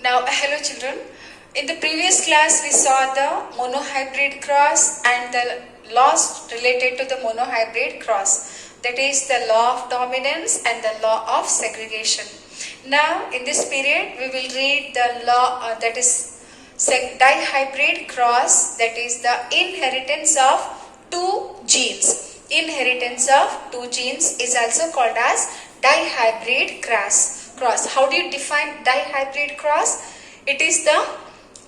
Now, hello children. In the previous class, we saw the monohybrid cross and the laws related to the monohybrid cross. That is the law of dominance and the law of segregation. Now, in this period, we will read the law that is dihybrid cross, that is the inheritance of two genes. Inheritance of two genes is also called as dihybrid cross. How do you define dihybrid cross? It is the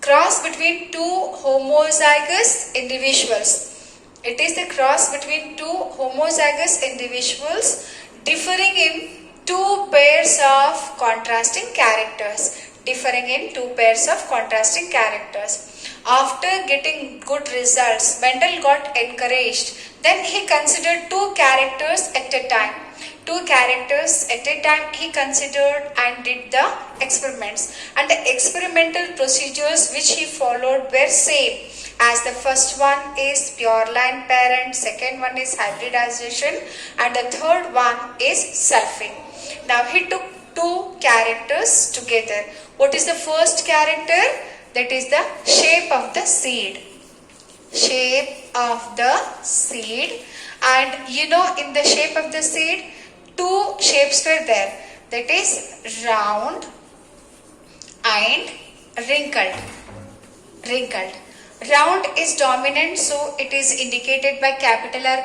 cross between two homozygous individuals. It is the cross between two homozygous individuals differing in two pairs of contrasting characters. After getting good results, Mendel got encouraged. Then he considered two characters at a time. He considered and did the experiments. And the experimental procedures which he followed were same. As the first one is pure line parent, second one is hybridization, and the third one is selfing. Now he took two characters together. What is the first character? That is the shape of the seed. And in the shape of the seed, two shapes were there. That is round and wrinkled. Round is dominant, so it is indicated by capital R,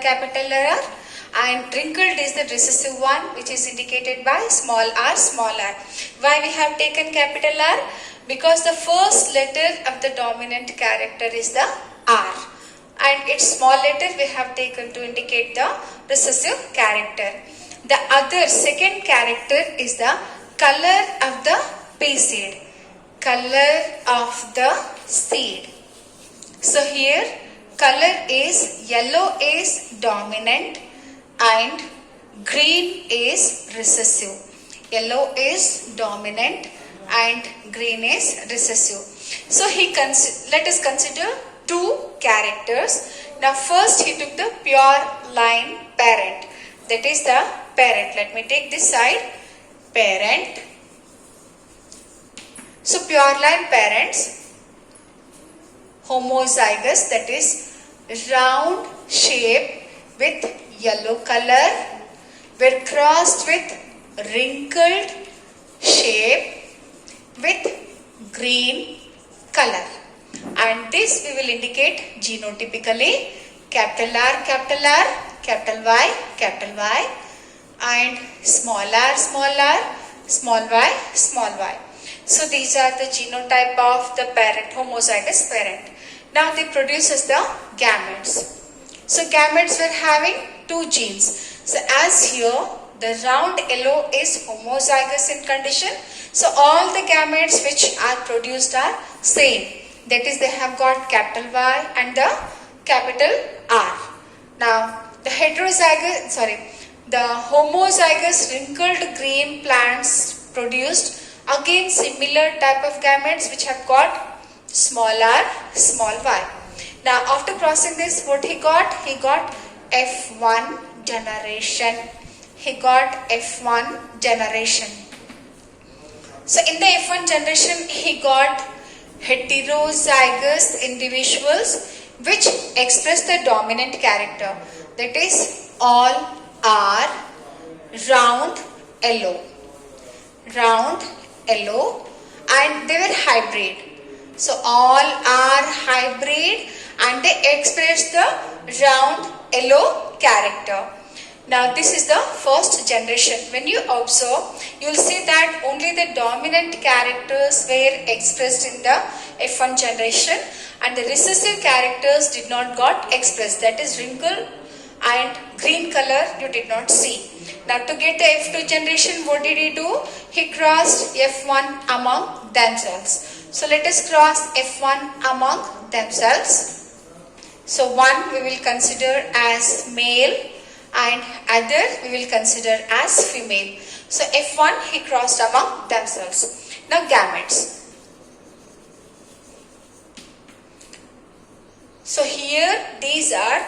and wrinkled is the recessive one, which is indicated by small r. Why we have taken capital R? Because the first letter of the dominant character is the R, and its small letter we have taken to indicate the recessive character. The other second character is the color of the pea seed. So here color is yellow is dominant and green is recessive. Yellow is dominant and green is recessive. So let us consider two characters. Now first he took the pure line parent. That is the parent. Let me take this side. Parent. So pure line parents, homozygous, that is round shape with yellow color, were crossed with wrinkled shape with green color. And this we will indicate genotypically. Capital R, capital Y, and small r, small y. So these are the genotype of the parent, homozygous parent. Now they produces the gametes. So gametes were having two genes. So as here the round yellow is homozygous in condition. So all the gametes which are produced are same. That is, they have got capital Y and the capital R. Now the homozygous wrinkled green plants produced again similar type of gametes which have got small r, small y. Now after crossing this, what he got? He got F1 generation. So in the F1 generation, he got heterozygous individuals which express the dominant character. That is all are round yellow, and they were hybrid. So all are hybrid and they express the round yellow character. Now this is the first generation. When you observe, you will see that only the dominant characters were expressed in the F1 generation and the recessive characters did not got expressed. That is wrinkle and green color you did not see. Now to get the F2 generation, what did he do? He crossed F1 among themselves. So let us cross F1 among themselves. So one we will consider as male and other we will consider as female. So F1 he crossed among themselves. Now gametes. So here these are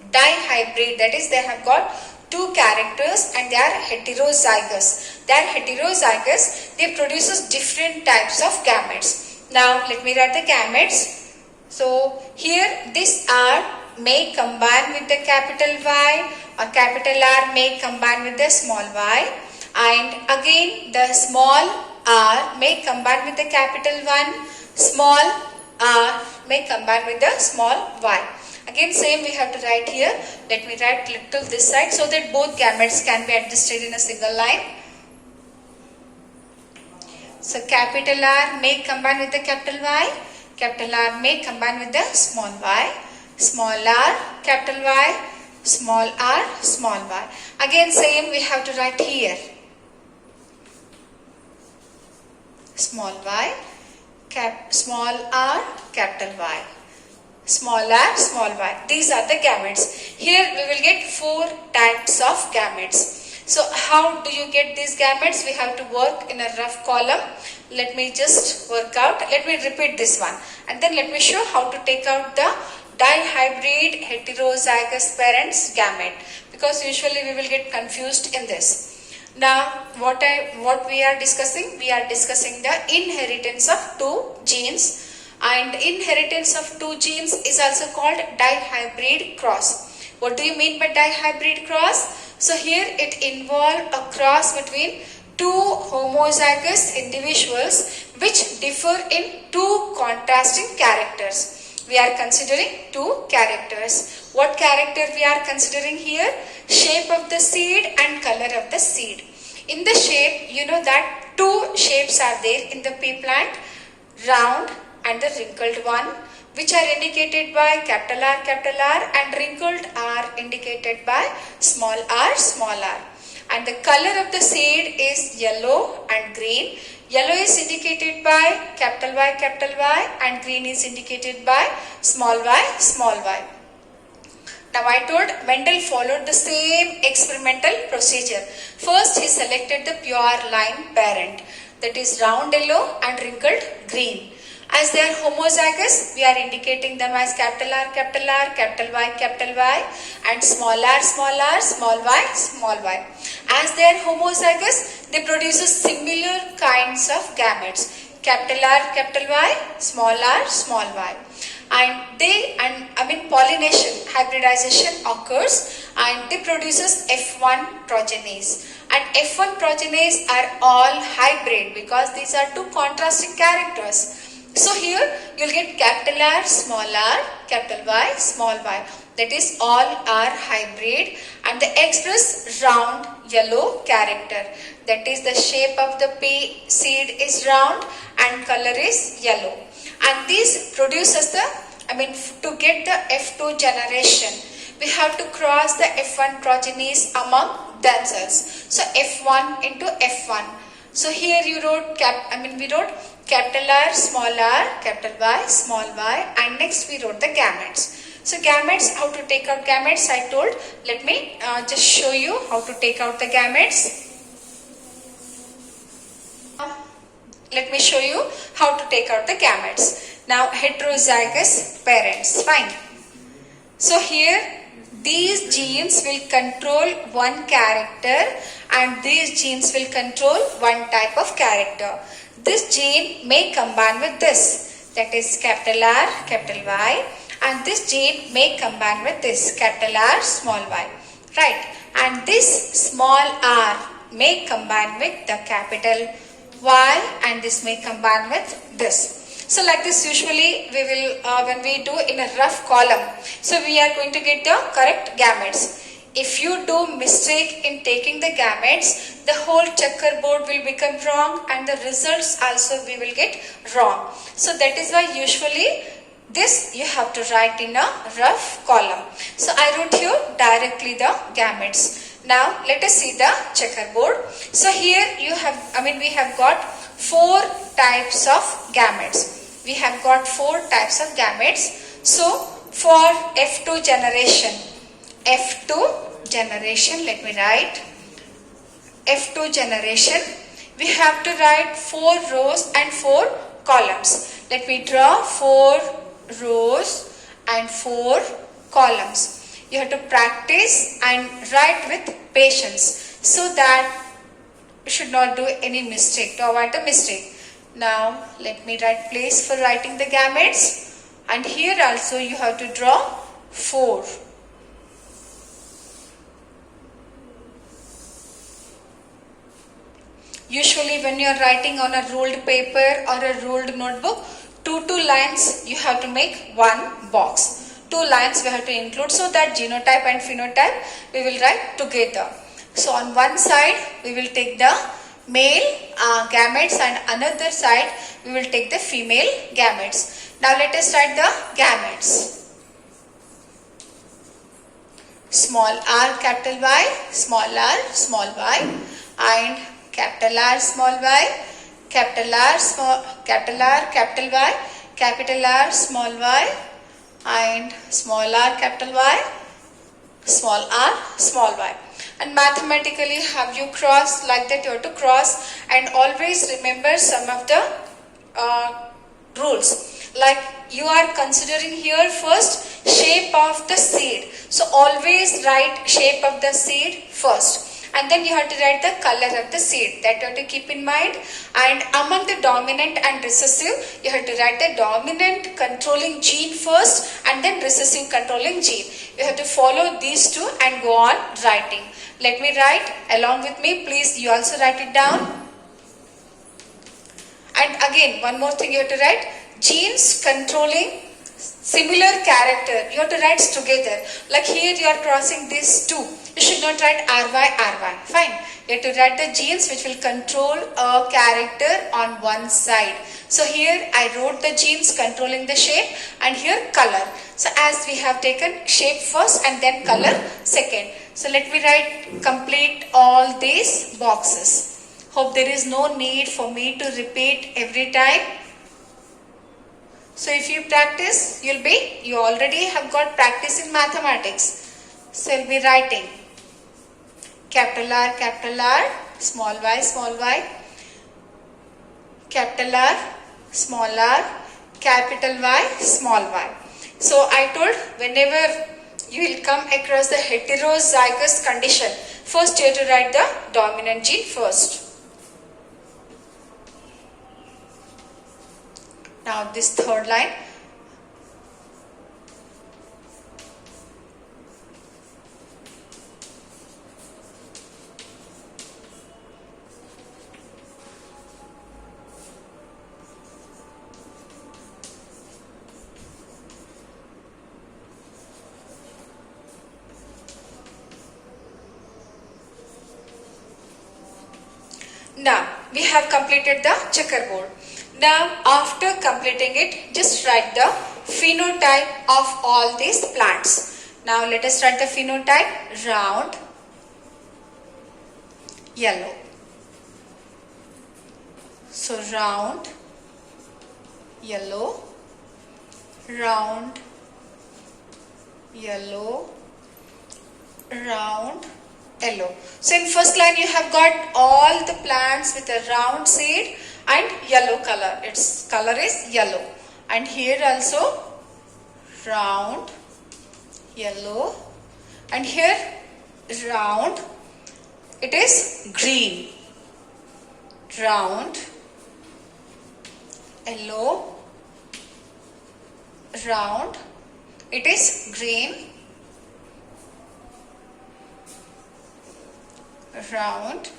dihybrid, that is they have got two characters and they are heterozygous. They are heterozygous. They produces different types of gametes. Now let me write the gametes. So here these are may combine with the capital Y, or capital R may combine with the small y, and again the small r may combine with the capital 1, small r may combine with the small y. Again same we have to write here. Let me write little this side so that both gametes can be adjusted in a single line. So capital R may combine with the capital Y, capital R may combine with the small y, small r, capital Y, small r, small y. Again same we have to write here. Small y, small r, capital Y. Small r, small y. These are the gametes. Here we will get 4 types of gametes. So how do you get these gametes? We have to work in a rough column. Let me just work out. Let me repeat this one. And then let me show how to take out the dihybrid heterozygous parents gamete. Because usually we will get confused in this. Now what we are discussing? We are discussing the inheritance of 2 genes. And inheritance of 2 genes is also called dihybrid cross. What do you mean by dihybrid cross? So here it involves a cross between 2 homozygous individuals which differ in 2 contrasting characters. We are considering 2 characters. What character we are considering here? Shape of the seed and color of the seed. In the shape, you know that 2 shapes are there in the pea plant, round and the wrinkled one, which are indicated by capital R, and wrinkled are indicated by small r. And the color of the seed is yellow and green. Yellow is indicated by capital Y, and green is indicated by small y. Now I told Mendel followed the same experimental procedure. First he selected the pure line parent, that is round yellow and wrinkled green. As they are homozygous, we are indicating them as capital R, capital Y, and small r, small y. As they are homozygous, they produce similar kinds of gametes. Capital R, capital Y, small y. And pollination, hybridization occurs, and they produces F1 progenies. And F1 progenies are all hybrid because these are 2 contrasting characters. So here you will get capital R, capital Y, small y. That is all are hybrid, and they express round yellow character. That is the shape of the pea seed is round and color is yellow. And this produces to get the F2 generation, we have to cross the F1 progenies among themselves. So F1 into F1. So here you wrote we wrote capital R, capital Y, small y, and next we wrote the gametes. So gametes, how to take out gametes I told. Let me just show you how to take out the gametes. Let me show you how to take out the gametes. Now heterozygous parents, fine. So here these genes will control one character and these genes will control one type of character. This gene may combine with this, that is capital R, capital Y, and this gene may combine with this, capital R, small y, right? And this small r may combine with the capital Y, and this may combine with this. So like this usually we will, when we do in a rough column, so we are going to get the correct gametes. If you do mistake in taking the gametes, the whole checkerboard will become wrong and the results also we will get wrong. So that is why usually this you have to write in a rough column. So I wrote here directly the gametes. Now let us see the checkerboard. So here you have, we have got 4 types of gametes. We have got 4 types of gametes. So for F2 generation, let me write F2 generation, we have to write 4 rows and 4 columns. Let me draw 4 rows and 4 columns. You have to practice and write with patience so that you should not do any mistake, to avoid a mistake. Now let me write place for writing the gametes, and here also you have to draw 4. Usually when you are writing on a ruled paper or a ruled notebook, 2 lines you have to make one box. 2 lines we have to include so that genotype and phenotype we will write together. So on one side we will take the male gametes and another side we will take the female gametes. Now let us write the gametes. Small r capital Y, small r small y, and capital R small y, capital R small capital R capital Y, capital R small y, and small r capital Y, small r small y. And mathematically have you cross like that? You have to cross and always remember some of the rules. Like you are considering here first shape of the seed. So always write shape of the seed first. And then you have to write the color of the seed. That you have to keep in mind. And among the dominant and recessive, you have to write the dominant controlling gene first and then recessive controlling gene. You have to follow these two and go on writing. Let me write along with me. Please, you also write it down. And again, one more thing you have to write. Genes controlling similar character. You have to write together. Like here you are crossing these two. You should not write RY. Fine. You have to write the genes which will control a character on one side. So here I wrote the genes controlling the shape and here color. So as we have taken shape first and then color second. So let me write complete all these boxes. Hope there is no need for me to repeat every time. So if you practice, you already have got practice in mathematics. So you'll be writing capital R, small y, capital R, small r, capital Y, small y. So I told whenever you will come across the heterozygous condition, first you have to write the dominant gene first. Now this third line. Now we have completed the checkerboard. Now after completing it, just write the phenotype of all these plants. Now let us write the phenotype. Round, yellow. So round, yellow, round, yellow, round, yellow. So in first line you have got all the plants with a round seed and yellow color. Its color is yellow. And here also round, yellow, and here round, it is green. Round, yellow, round, it is green. Round,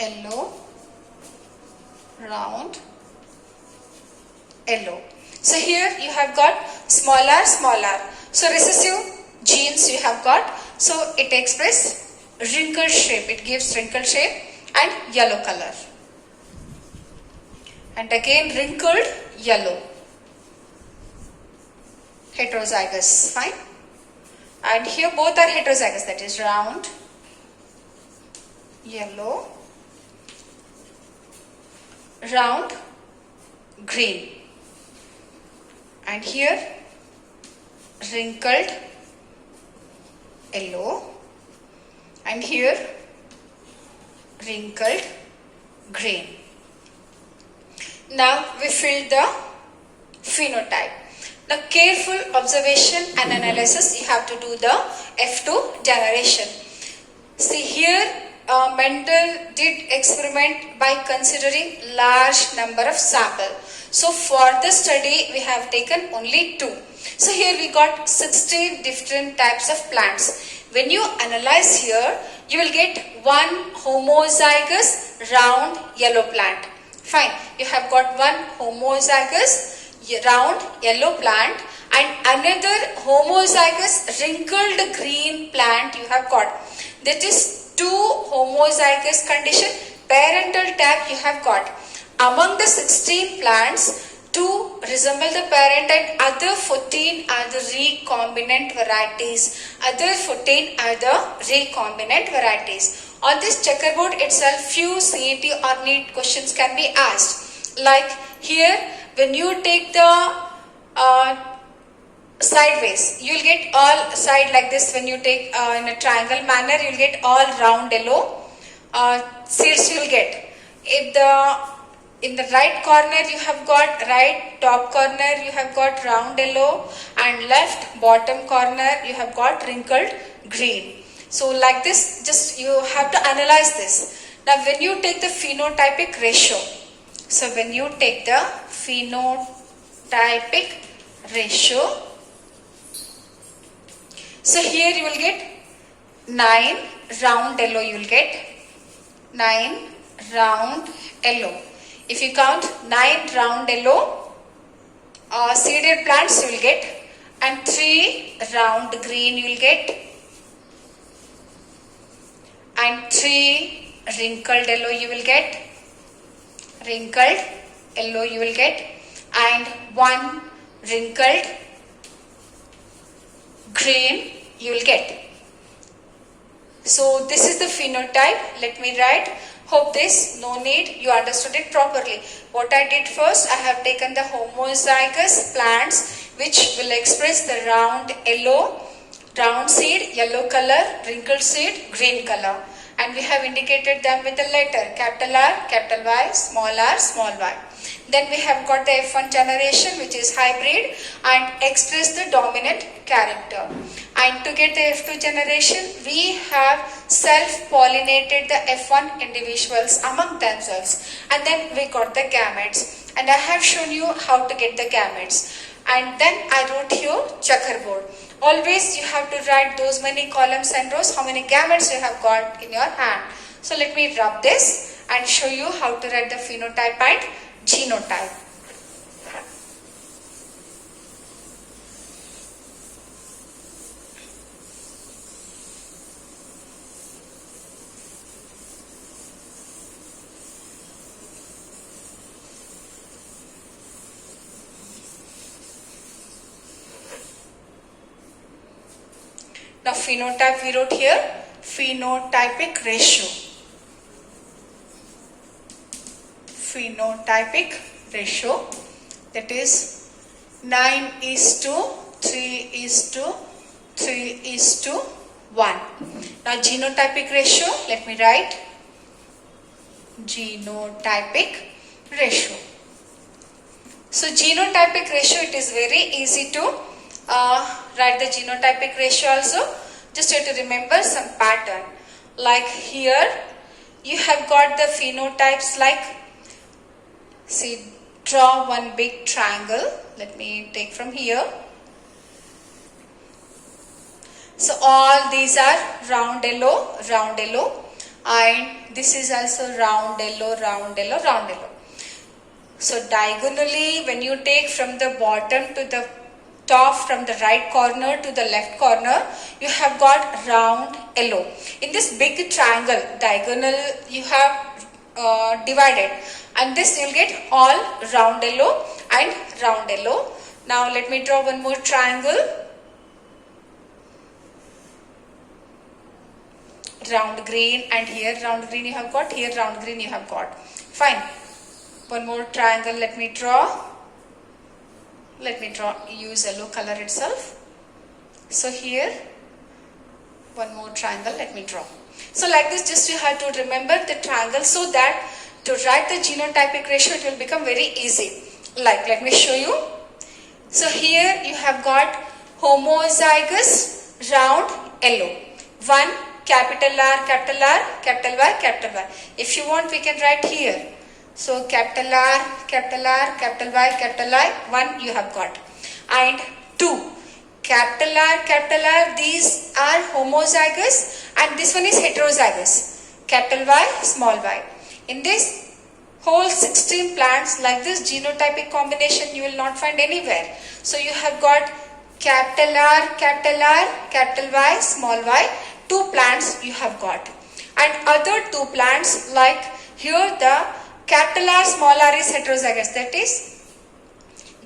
yellow, round, yellow. So here you have got smaller. So recessive genes you have got. So it expresses wrinkle shape. It gives wrinkle shape and yellow color. And again wrinkled yellow. Heterozygous. Fine. And here both are heterozygous. That is round, yellow, round, green, and here wrinkled yellow, and here wrinkled green. Now we fill the phenotype. Now careful observation and analysis, you have to do the F2 generation. See here, Mendel did experiment by considering large number of sample. So for the study we have taken only 2. So here we got 16 different types of plants. When you analyze here, you will get one homozygous round yellow plant. Fine, you have got one homozygous round yellow plant and another homozygous wrinkled green plant you have got. That is 2 homozygous condition parental type you have got. Among the 16 plants, 2 resemble the parent and other 14 are the recombinant varieties. Other 14 are the recombinant varieties. On this checkerboard itself, few CET or NEET questions can be asked. Like here, when you take the sideways, you will get all side like this. When you take in a triangle manner, you will get all round yellow seeds you will get. If in the right corner you have got, right top corner you have got round yellow and left bottom corner you have got wrinkled green. So like this, just you have to analyze this. Now when you take the phenotypic ratio, so when you take the phenotypic ratio, so here you will get 9 round yellow, you will get 9 round yellow. If you count 9 round yellow seeded plants you will get, and 3 round green you will get, and 3 wrinkled yellow you will get, wrinkled yellow you will get, and 1 wrinkled green you will get. So this is the phenotype. Let me write. Hope this, no need, you understood it properly. What I did first, I have taken the homozygous plants which will express the round yellow, round seed, yellow color, wrinkled seed, green color. And we have indicated them with a letter, capital R, capital Y, small y. Then we have got the F1 generation which is hybrid and express the dominant character. And to get the F2 generation, we have self-pollinated the F1 individuals among themselves. And then we got the gametes. And I have shown you how to get the gametes. And then I wrote here checkerboard. Always you have to write those many columns and rows, how many gametes you have got in your hand. So let me rub this and show you how to write the phenotype and genotype. Now phenotype we wrote here, phenotypic ratio. Phenotypic ratio, that is 9:3:3:1. Now genotypic ratio, let me write genotypic ratio. So genotypic ratio, it is very easy to write the genotypic ratio also. Just have to remember some pattern. Like here, you have got the phenotypes like, see, draw one big triangle. Let me take from here. So all these are round yellow, and this is also round yellow. So diagonally, when you take from the bottom to the top, from the right corner to the left corner, you have got round yellow. In this big triangle, diagonal you have divided, and this you will get all round yellow and round yellow. Now let me draw one more triangle. Round green, and here round green you have got, here round green you have got. Fine. One more triangle, let me draw. Use yellow color itself. So here, one more triangle, let me draw. So like this, just you have to remember the triangle so that to write the genotypic ratio, it will become very easy. Like, let me show you. So here you have got homozygous round yellow. One capital R, capital R, capital Y, capital Y. If you want, we can write here. So capital R, capital R, capital Y, capital Y. One you have got. And two capital R, capital R. These are homozygous, and this one is heterozygous. Capital Y, small y. In this whole 16 plants like this genotypic combination you will not find anywhere. So you have got capital R, capital R, capital Y, small y. Two plants you have got. And other two plants like here the capital R, small r is heterozygous. That is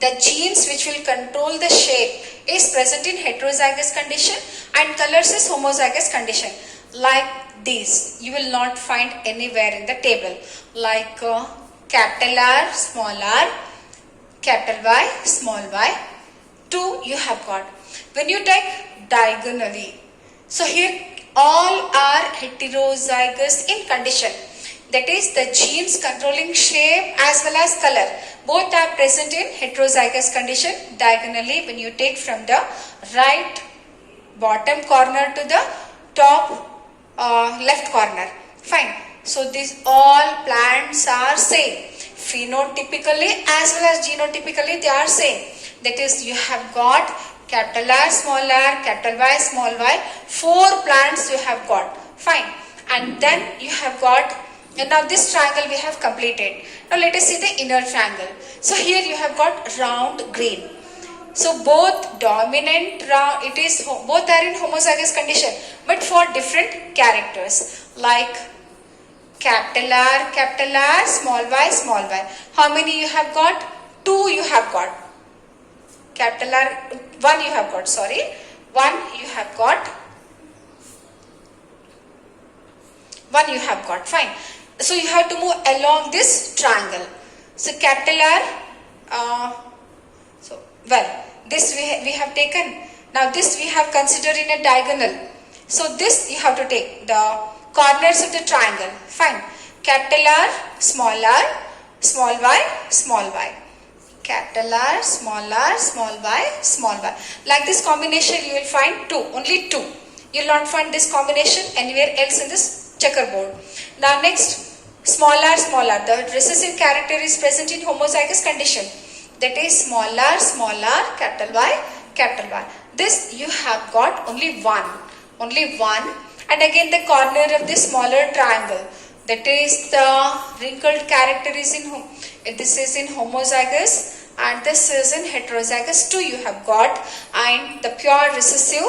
the genes which will control the shape is present in heterozygous condition and colors is homozygous condition. Like these you will not find anywhere in the table. Like capital R, small r, capital Y, small y. Two you have got. When you take diagonally, so here all are heterozygous in condition. That is the genes controlling shape as well as color. Both are present in heterozygous condition. Diagonally when you take from the right bottom corner to the top left corner. Fine. So these all plants are same. Phenotypically as well as genotypically they are same. That is you have got capital R, small r, capital Y, small y. Four plants you have got. Fine. And then you have got, and now this triangle we have completed. Now let us see the inner triangle. So here you have got round green. So both dominant round, it is both are in homozygous condition, but for different characters. Like capital R, small y, small y. How many you have got? Two you have got. Capital R, one you have got, sorry. One you have got. One you have got, fine. So you have to move along this triangle. So capital R, this we have taken. Now this we have considered in a diagonal. So this you have to take the corners of the triangle. Fine. Capital R, small y, small y. Capital R, small y, small y. Like this combination you will find two, only two. You will not find this combination anywhere else in this checkerboard. Now next, small r, the recessive character is present in homozygous condition. That is small r, capital Y. This you have got only one. And again the corner of this smaller triangle. That is the wrinkled character is this is in homozygous and this is in heterozygous. Two you have got, and the pure recessive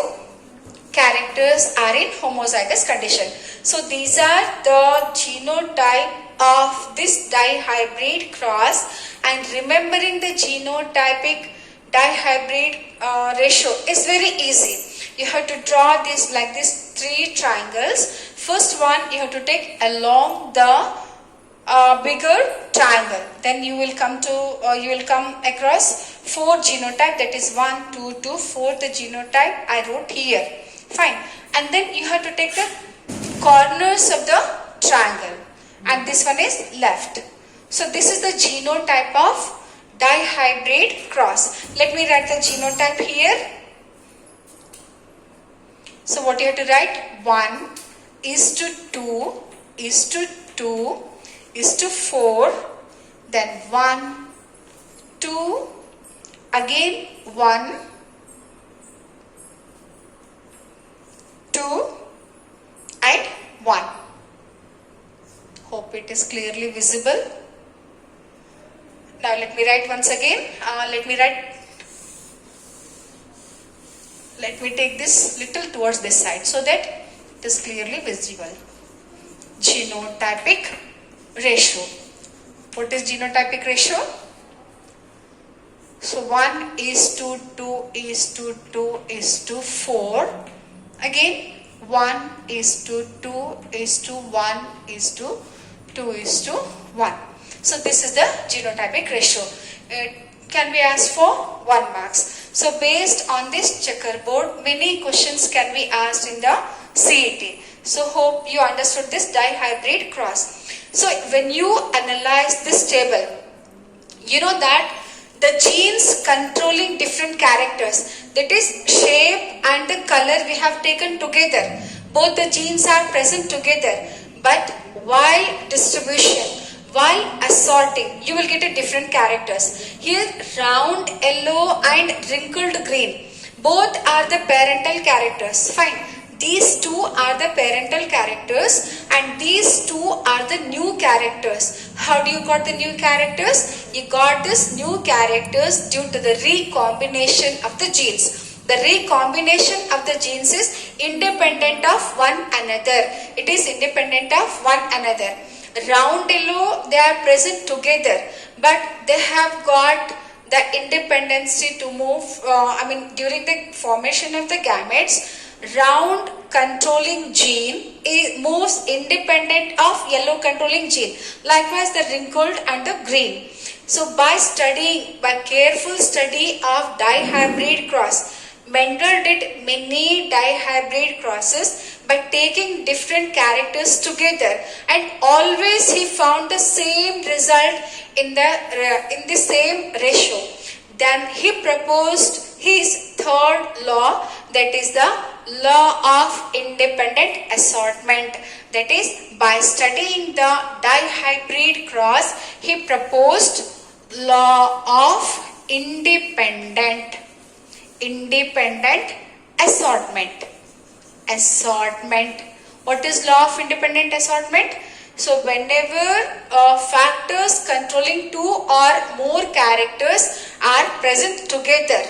characters are in homozygous condition. So these are the genotype of this dihybrid cross, and remembering the genotypic dihybrid ratio is very easy. You have to draw this like this three triangles. First one you have to take along the bigger triangle. Then you will come across four genotype. That is 1, 2, 2, 4. The genotype I wrote here. Fine. And then you have to take the corners of the triangle. And this one is left. So this is the genotype of dihybrid cross. Let me write the genotype here. So what you have to write? 1 is to 2 is to 2 is to 4. Then 1, 2, again 1, 2 and 1. Hope it is clearly visible. Now let me write once again. Let me take this little towards this side so that it is clearly visible. Genotypic ratio. What is genotypic ratio? So 1 is to 2 is to 2 is to 4. Again 1 is to 2 is to 1 is to 2 is to 1. So this is the genotypic ratio. It can be asked for 1 marks. So based on this checkerboard, many questions can be asked in the CET. So hope you understood this dihybrid cross. So when you analyze this table, you know that the genes controlling different characters, that is shape and the color we have taken together. Both the genes are present together, but while distribution, while assorting, you will get a different characters. Here round yellow and wrinkled green, both are the parental characters. Fine. These two are the parental characters and these two are the new characters. How do you got the new characters? You got this new characters due to the recombination of the genes. The recombination of the genes is independent of one another. It is independent of one another. Round yellow, they are present together, but they have got the independency to move, during the formation of the gametes. Round controlling gene moves independent of yellow controlling gene. Likewise the wrinkled and the green. So by careful study of dihybrid cross, Mendel did many dihybrid crosses by taking different characters together, and always he found the same result in the same ratio. Then he proposed his third law, that is the law of independent assortment. That is, by studying the dihybrid cross, he proposed law of independent assortment. What is law of independent assortment? So whenever factors controlling two or more characters are present together,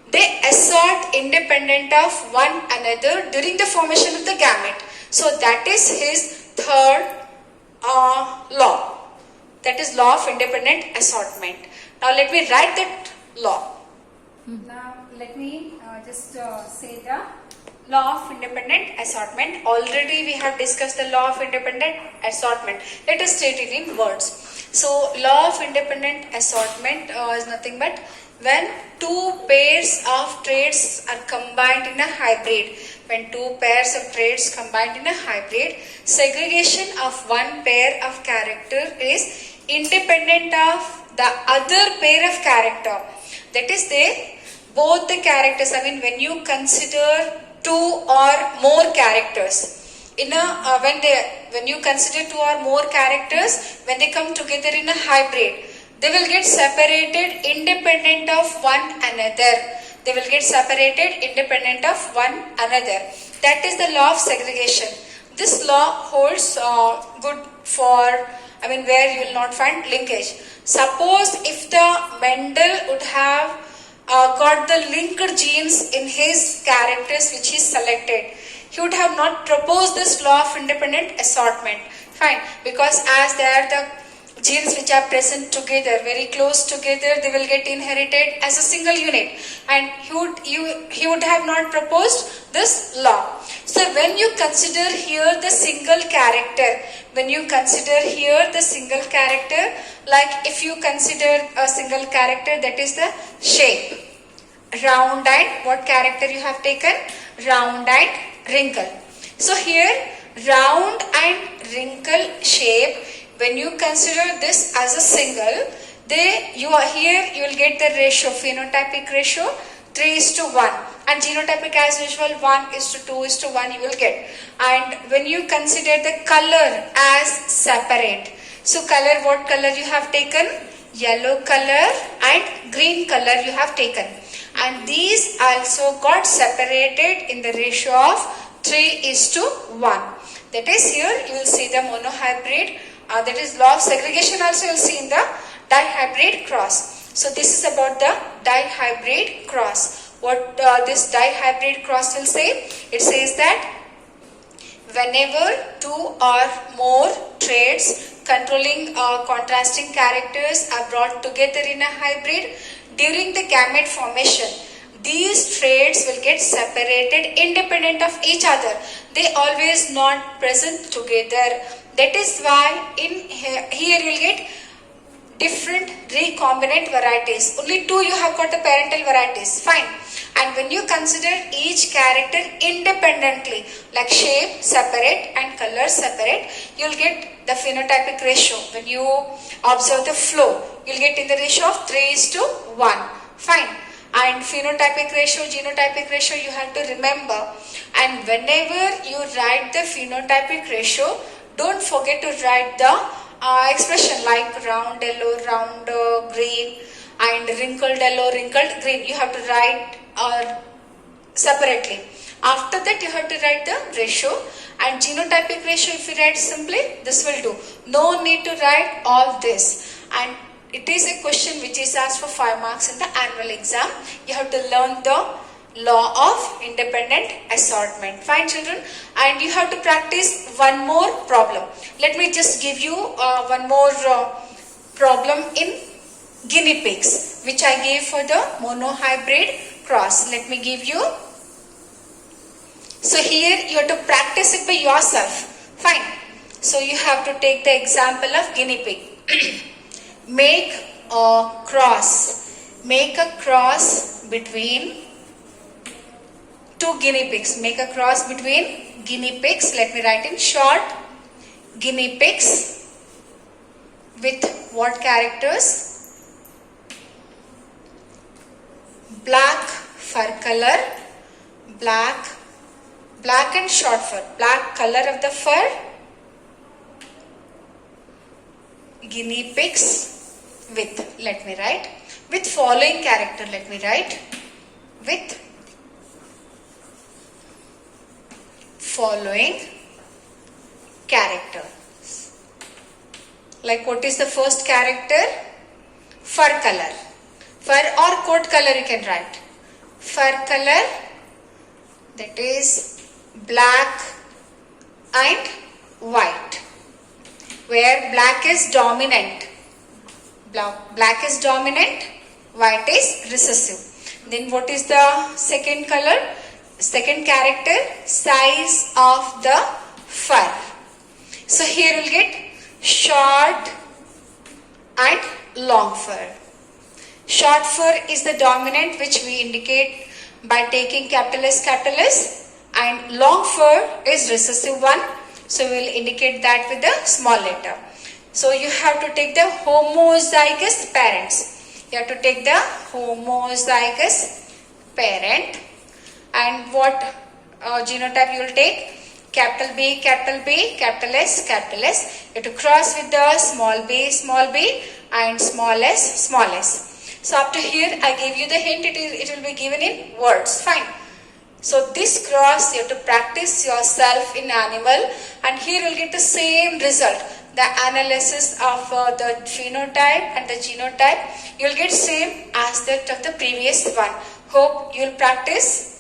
they assort independent of one another during the formation of the gamete. So that is his third law. That is law of independent assortment. Now let me write that law. Now let me just say the law of independent assortment. Already we have discussed the law of independent assortment. Let us state it in words. So law of independent assortment is nothing but when two pairs of traits are combined in a hybrid. When two pairs of traits combined in a hybrid, segregation of one pair of character is independent of the other pair of character. That is, both the characters, when you consider two or more characters when you consider two or more characters, when they come together in a hybrid, they will get separated independent of one another. They will get separated independent of one another. That is the law of segregation. This law holds good for where you will not find linkage. Suppose if the Mendel would have got the linked genes in his characters which he selected, he would have not proposed this law of independent assortment. Fine, because as they are the genes which are present together, very close together, they will get inherited as a single unit, and he would have not proposed this law. So when you consider here the single character, like if you consider a single character, that is the shape, round and what character you have taken? Round and wrinkle. So here round and wrinkle shape, when you consider this as a single, you will get the ratio, phenotypic ratio 3:1, and genotypic as usual 1:2:1 you will get. And when you consider the color as separate, so color, what color you have taken? Yellow color and green color you have taken, and these also got separated in the ratio of 3:1. That is, here you will see the monohybrid. That is law of segregation also you will see in the dihybrid cross. So this is about the dihybrid cross. What this dihybrid cross will say? It says that whenever two or more traits controlling contrasting characters are brought together in a hybrid during the gamete formation, these traits will get separated independent of each other. They always not present together. That is why in here you will get different recombinant varieties. Only 2 you have got the parental varieties. Fine. And when you consider each character independently, like shape separate and color separate, you'll get the phenotypic ratio. When you observe the flow, you'll get in the ratio of 3:1. Fine. And phenotypic ratio, genotypic ratio you have to remember. And whenever you write the phenotypic ratio, don't forget to write the expression like round yellow, round green, and wrinkled yellow, wrinkled green. You have to write separately. After that you have to write the ratio, and genotypic ratio if you write simply, this will do. No need to write all this. And it is a question which is asked for 5 marks in the annual exam. You have to learn the law of independent assortment. Fine children. And you have to practice one more problem. Let me just give you one more problem in guinea pigs, which I gave for the monohybrid cross. Let me give you. So here you have to practice it by yourself. Fine. So you have to take the example of guinea pig. Make a cross. Make a cross between 2 guinea pigs. Make a cross between guinea pigs. Let me write in short. Guinea pigs with what characters? Black fur color. Black and short fur. Black color of the fur. Guinea pigs with, let me write, with following character. Let me write with following characters. Like what is the first character? Fur color. Fur or coat color you can write. Fur color, that is black and white, where black is dominant. Black is dominant, white is recessive. Then what is the second color? Second character, size of the fur. So here we'll get short and long fur. Short fur is the dominant, which we indicate by taking capital S, and long fur is recessive one. So we will indicate that with the small letter. So you have to take the homozygous parents. You have to take the homozygous parent. And what genotype you will take? Capital B, capital S. You have to cross with the small b and small s. So up to here I gave you the hint. It will be given in words. Fine. So this cross you have to practice yourself in animal, and here you will get the same result. The analysis of the phenotype and the genotype, you will get same as that of the previous one. Hope you will practice.